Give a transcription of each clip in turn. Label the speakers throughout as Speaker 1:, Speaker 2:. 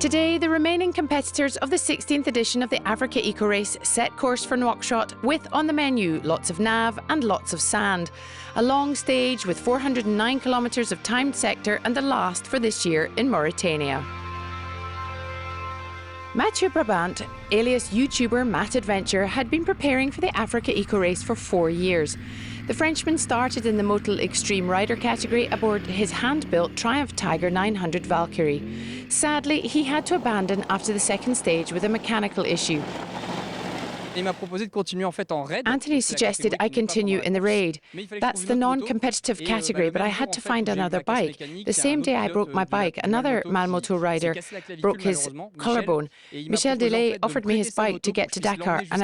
Speaker 1: Today, the remaining competitors of the 16th edition of the Africa Eco Race set course for Nouakchott with on the menu lots of nav and lots of sand. A long stage with 409 kilometres of timed sector and the last for this year in Mauritania. Mathieu Brabant, alias YouTuber Matt Adventure, had been preparing for the Africa Eco Race for 4 years. The Frenchman started in the Motul Extreme Rider category aboard his hand-built Triumph Tiger 900 Valkyrie. Sadly, he had to abandon after the second stage with a mechanical issue. Anthony suggested I continue in the raid. That's the non-competitive category, but I had to find another bike. The same day I broke my bike, another Malmoto rider broke his collarbone. Michel Delay offered me his bike to get to Dakar, and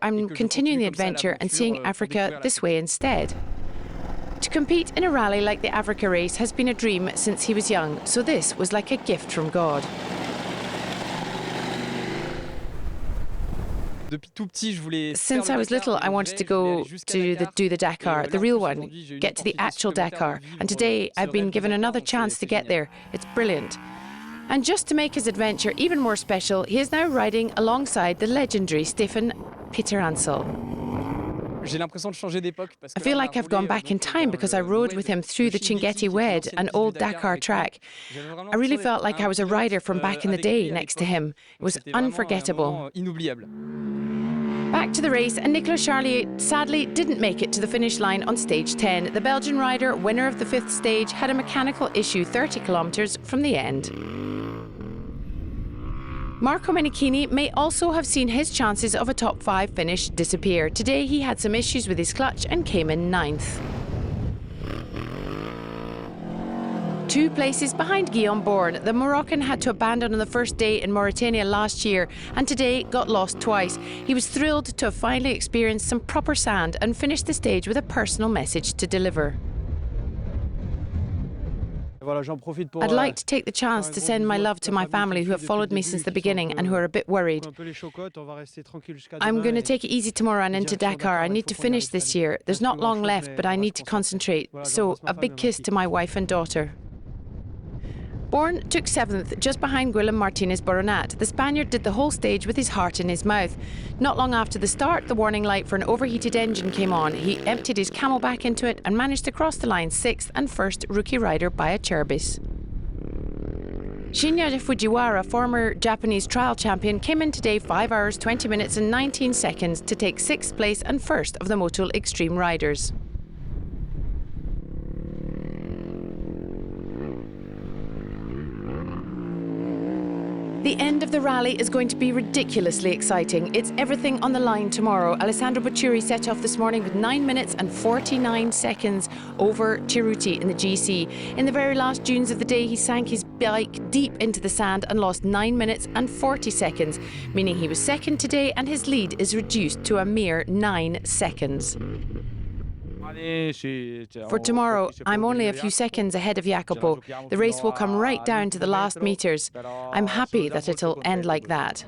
Speaker 1: I'm continuing the adventure and seeing Africa this way instead. To compete in a rally like the Africa Race has been a dream since he was young, so this was like a gift from God. Since I was little, I wanted to go to do the Dakar, the real one, get to the actual Dakar. And today, I've been given another chance to get there. It's brilliant. And just to make his adventure even more special, he is now riding alongside the legendary Stefan Peter-Ansel. I feel like I've gone back in time because I rode with him through the Chinguetti Wed, an old Dakar track. I really felt like I was a rider from back in the day next to him. It was unforgettable. Back to the race, and Nicolas Charlier sadly didn't make it to the finish line on stage 10. The Belgian rider, winner of the 5th stage, had a mechanical issue 30 kilometres from the end. Marco Menichini may also have seen his chances of a top 5 finish disappear. Today he had some issues with his clutch and came in 9th. 2 places behind Guillaume Bourne, the Moroccan had to abandon on the first day in Mauritania last year and today got lost twice. He was thrilled to have finally experienced some proper sand and finished the stage with a personal message to deliver. I'd like to take the chance to send my love to my family who have followed me since the beginning and who are a bit worried. I'm going to take it easy tomorrow and into Dakar. I need to finish this year. There's not long left, but I need to concentrate. So a big kiss to my wife and daughter. Bourne took 7th, just behind Guillaume Martinez Boronat. The Spaniard did the whole stage with his heart in his mouth. Not long after the start, the warning light for an overheated engine came on. He emptied his camel back into it and managed to cross the line 6th and first rookie rider by a Cherbis. Shinya Fujiwara, former Japanese trial champion, came in today 5 hours, 20 minutes and 19 seconds to take 6th place and first of the Motul Extreme Riders. The end of the rally is going to be ridiculously exciting. It's everything on the line tomorrow. Alessandro Bocciuri set off this morning with 9 minutes and 49 seconds over Cerruti in the GC. In the very last dunes of the day, he sank his bike deep into the sand and lost 9 minutes and 40 seconds, meaning he was second today and his lead is reduced to a mere 9 seconds. For tomorrow, I'm only a few seconds ahead of Jacopo. The race will come right down to the last metres. I'm happy that it'll end like that.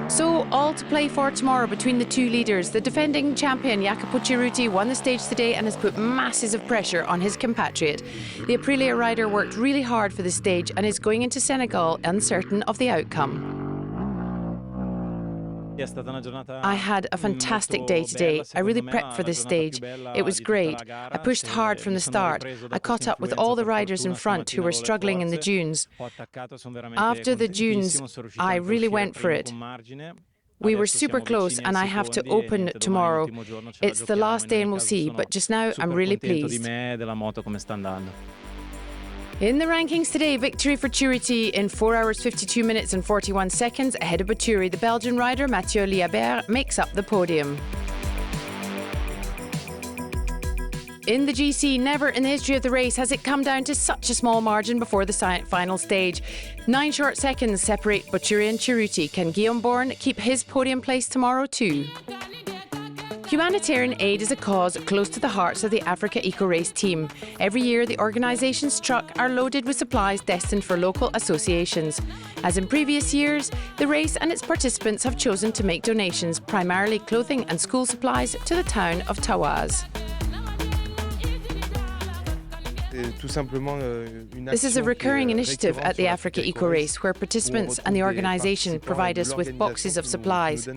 Speaker 1: So, all to play for tomorrow between the 2 leaders. The defending champion, Jacopo Cerruti, won the stage today and has put masses of pressure on his compatriot. The Aprilia rider worked really hard for the stage and is going into Senegal uncertain of the outcome. I had a fantastic day today. I really prepped for this stage. It was great. I pushed hard from the start. I caught up with all the riders in front who were struggling in the dunes. After the dunes, I really went for it. We were super close and I have to open tomorrow. It's the last day and we'll see, but just now I'm really pleased. In the rankings today, victory for Cerruti in 4 hours 52 minutes and 41 seconds ahead of Bocciuri. The Belgian rider Mathieu Liabert makes up the podium. In the GC, never in the history of the race has it come down to such a small margin before the final stage. 9 short seconds separate Bocciuri and Cerruti. Can Guillaume Bourne keep his podium place tomorrow too? Humanitarian aid is a cause close to the hearts of the Africa Eco Race team. Every year, the organisation's truck are loaded with supplies destined for local associations. As in previous years, the race and its participants have chosen to make donations, primarily clothing and school supplies, to the town of Tawaz. This is a recurring initiative at the Africa Eco Race, where participants and the organisation provide us with boxes of supplies.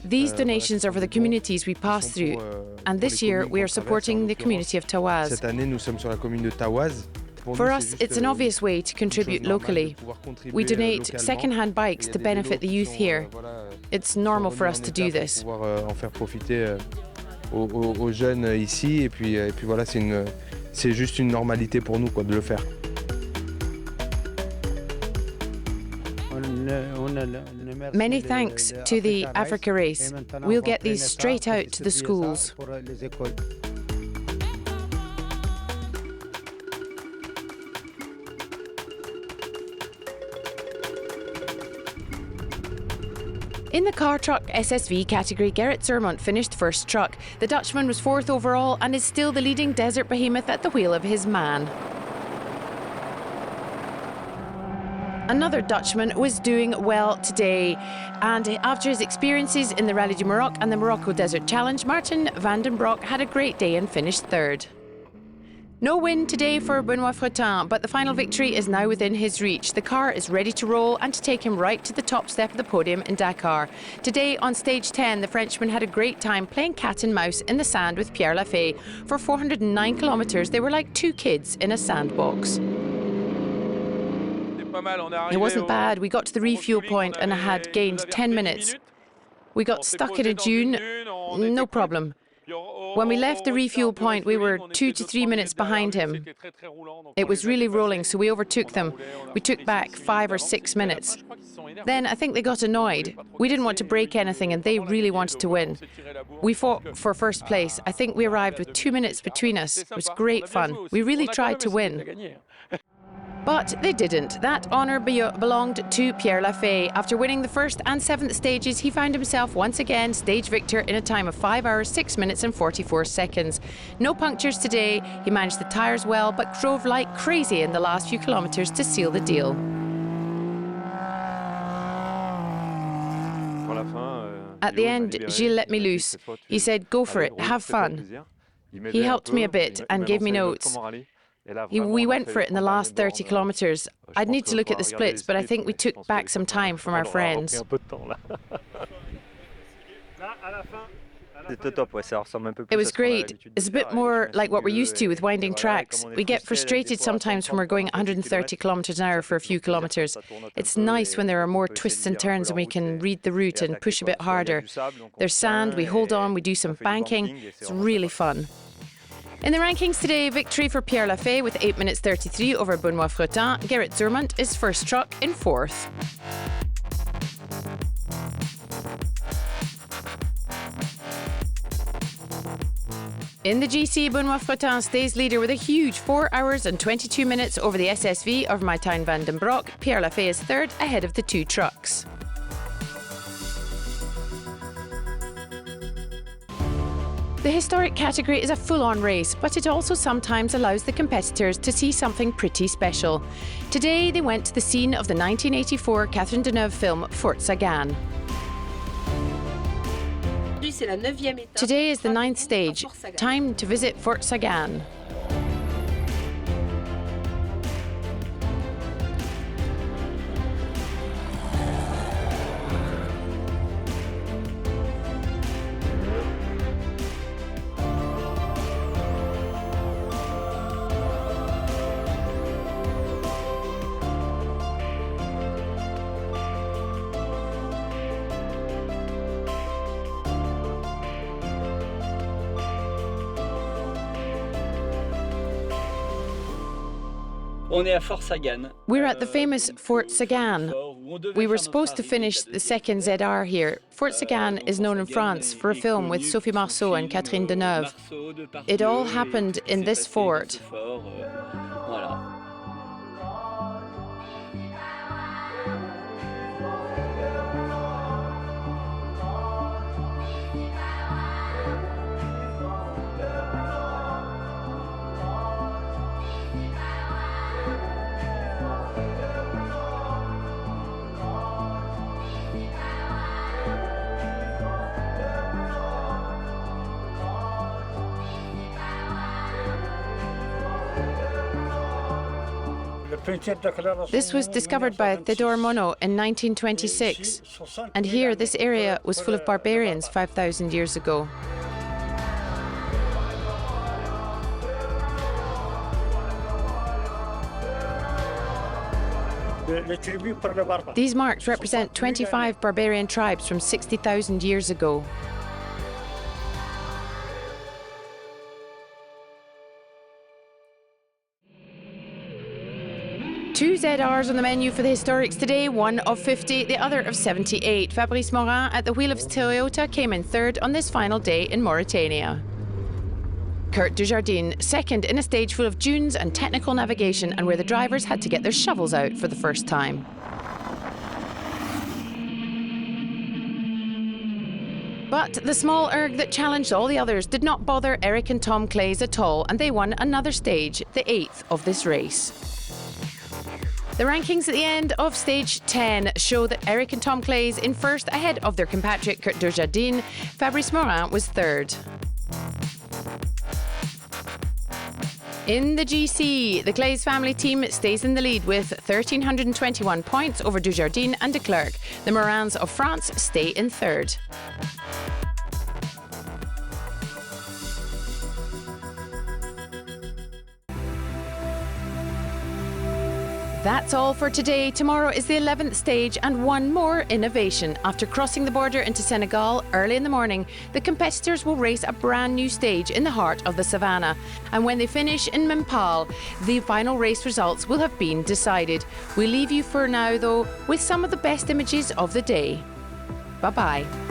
Speaker 1: These donations are for the communities we pass through, and this year we are supporting the community of Tawaz. For us, it's an obvious way to contribute locally. We donate second-hand bikes to benefit the youth here. It's normal for us to do this.
Speaker 2: Aux jeunes ici, et puis voilà, c'est juste une normalité pour nous de le faire.
Speaker 1: Many thanks to the Africa Race. We'll get these straight out to the schools. In the car truck SSV category, Gerrit Zermont finished first truck. The Dutchman was fourth overall and is still the leading desert behemoth at the wheel of his man. Another Dutchman was doing well today, and after his experiences in the Rallye du Maroc and the Morocco Desert Challenge, Martin van den Broek had a great day and finished third. No win today for Benoît Fretin, but the final victory is now within his reach. The car is ready to roll and to take him right to the top step of the podium in Dakar. Today on stage 10, the Frenchman had a great time playing cat and mouse in the sand with Pierre Lafay. For 409 kilometres, they were like two kids in a sandbox. It wasn't bad. We got to the refuel point and I had gained 10 minutes. We got stuck in a dune, no problem. When we left the refuel point, we were 2 to 3 minutes behind him. It was really rolling, so we overtook them. We took back 5 or 6 minutes. Then I think they got annoyed. We didn't want to break anything and they really wanted to win. We fought for first place. I think we arrived with 2 minutes between us. It was great fun. We really tried to win. But they didn't. That honour belonged to Pierre Lafay. After winning the first and seventh stages, he found himself once again stage victor in a time of 5 hours, 6 minutes and 44 seconds. No punctures today. He managed the tyres well, but drove like crazy in the last few kilometres to seal the deal. At the end, Gilles let me loose. He said, "Go for it, have fun." He helped me a bit and gave me notes. We went for it in the last 30 kilometres. I'd need to look at the splits, but I think we took back some time from our friends. It was great. It's a bit more like what we're used to with winding tracks. We get frustrated sometimes when we're going 130 kilometres an hour for a few kilometres. It's nice when there are more twists and turns and we can read the route and push a bit harder. There's sand, we hold on, we do some banking. It's really fun. In the rankings today, victory for Pierre Lafay with 8 minutes 33 over Benoît Fretin. Gerrit Zermont is first truck in fourth. In the GC, Benoît Fretin stays leader with a huge 4 hours and 22 minutes over the SSV of Martin van den Broek. Pierre Lafay is third, ahead of the two trucks. The historic category is a full-on race, but it also sometimes allows the competitors to see something pretty special. Today, they went to the scene of the 1984 Catherine Deneuve film Fort Sagan. Today is the 9th stage. Time to visit Fort Sagan. We're at the famous Fort Sagan. We were supposed to finish the second ZR here. Fort Sagan is known in France for a film with Sophie Marceau and Catherine Deneuve. It all happened in this fort. This was discovered by Theodore Monod in 1926, and here this area was full of barbarians 5,000 years ago. These marks represent 25 barbarian tribes from 60,000 years ago. Two ZRs on the menu for the historics today, one of 50, the other of 78. Fabrice Morin at the wheel of Toyota came in third on this final day in Mauritania. Kurt Dujardin, second in a stage full of dunes and technical navigation and where the drivers had to get their shovels out for the first time. But the small erg that challenged all the others did not bother Eric and Tom Clays at all, and they won another stage, the 8th of this race. The rankings at the end of stage 10 show that Eric and Tom Clays in first ahead of their compatriot Kurt Dujardin. Fabrice Morin was third. In the GC, the Clays family team stays in the lead with 1,321 points over Dujardin and de Klerk. The Morins of France stay in third. That's all for today. Tomorrow is the 11th stage and one more innovation. After crossing the border into Senegal early in the morning, the competitors will race a brand new stage in the heart of the savannah. And when they finish in Mimpal, the final race results will have been decided. We leave you for now, though, with some of the best images of the day. Bye-bye.